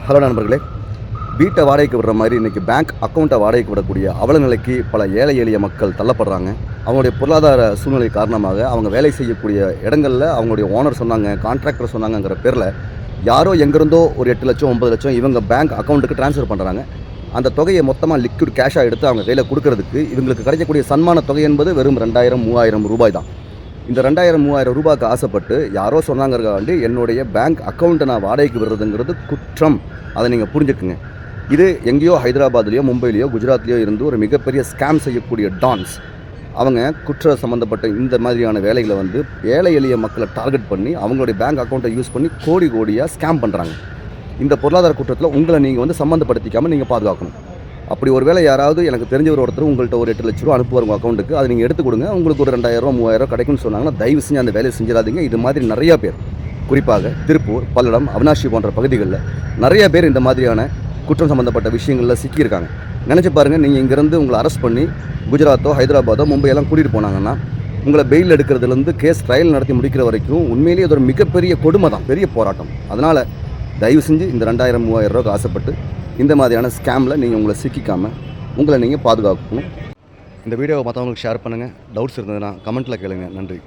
Hello நண்பர்களே, வீட்டை வாடகைக்கு விடுற மாதிரி இன்றைக்கி பேங்க் அக்கௌண்ட்டை வாடகைக்கு விடக்கூடிய அவல நிலைக்கு பல ஏழை எளிய மக்கள் தள்ளப்படுறாங்க. அவங்களுடைய பொருளாதார சூழ்நிலை காரணமாக அவங்க வேலை செய்யக்கூடிய இடங்களில் அவங்களுடைய ஓனர் சொன்னாங்க, கான்ட்ராக்டர் சொன்னாங்கங்கிற பேரில் யாரோ எங்கேருந்தோ ஒரு 8 லட்சம் 9 லட்சம் இவங்க பேங்க் அக்கௌண்ட்டுக்கு ட்ரான்ஸ்ஃபர் பண்ணுறாங்க. அந்த தொகையை மொத்தமாக லிக்விட் கேஷாக எடுத்து அவங்க கையில் கொடுக்கறதுக்கு இவங்களுக்கு கிடைக்கக்கூடிய சன்மான தொகை என்பது வெறும் 2000-3000 ரூபாய் தான். இந்த 2000-3000 ரூபாய்க்கு ஆசைப்பட்டு யாரோ சொன்னாங்கிறக்காண்டி என்னுடைய பேங்க் அக்கௌண்ட்டை நான் வாடகைக்கு விடுறதுங்கிறது குற்றம். அதை நீங்கள் புரிஞ்சுக்குங்க. இது எங்கேயோ ஹைதராபாத்லேயோ மும்பையிலையோ குஜராத்லேயோ இருந்து ஒரு மிகப்பெரிய ஸ்கேம் செய்யக்கூடிய டான்ஸ் அவங்க குற்ற சம்மந்தப்பட்ட இந்த மாதிரியான வேலைகளை வந்து ஏழை எளிய மக்களை டார்கெட் பண்ணி அவங்களுடைய பேங்க் அக்கௌண்ட்டை யூஸ் பண்ணி கோடியாக ஸ்கேம் பண்ணுறாங்க. இந்த பொருளாதார குற்றத்தில் உங்களை நீங்கள் வந்து சம்மந்தப்படுத்திக்காமல் நீங்கள் பாதுகாக்கணும். அப்படி ஒரு வேளை யாராவது எனக்கு தெரிஞ்சவர் ஒருத்தர் உங்கள்கிட்ட ஒரு 8 லட்ச ரூபா அனுப்புவார் உங்கள் அக்கௌண்ட்டுக்கு, அதை நீங்கள் எடுத்து கொடுங்க, உங்களுக்கு ஒரு 2000-3000 கிடைக்கும்னு சொன்னாங்கன்னா தயவு செஞ்சு அந்த வேலையை செஞ்சிடாதீங்க. இது மாதிரி நிறையா பேர், குறிப்பாக திருப்பூர், பல்லடம், அவினாஷி போன்ற பகுதிகளில் நிறைய பேர் இந்த மாதிரியான குற்றம் சம்மந்தப்பட்ட விஷயங்களில் சிக்கியிருக்காங்க. நினச்சி பாருங்கள், நீங்கள் இங்கேருந்து உங்களை அரெஸ்ட் பண்ணி குஜராத்தோ ஹைதராபாத்தோ மும்பையெல்லாம் கூட்டிகிட்டு போனாங்கன்னா உங்களை பெயில் எடுக்கிறதுலேருந்து கேஸ் ட்ரையல் நடத்தி முடிக்கிற வரைக்கும் உண்மையிலேயே அது ஒரு மிகப்பெரிய கொடுமை தான், பெரிய போராட்டம். அதனால் தயவு செஞ்சு இந்த 2000-3000 ரூபாய்க்கு ஆசைப்பட்டு இந்த மாதிரியான ஸ்கேமில் நீங்கள் உங்களை சிக்கிக்காமல் உங்களை நீங்கள் பாதுகாக்கணும். இந்த வீடியோவை மற்றவங்களுக்கு ஷேர் பண்ணுங்கள். டவுட்ஸ் இருந்ததுன்னா கமெண்ட்டில் கேளுங்க. நன்றி.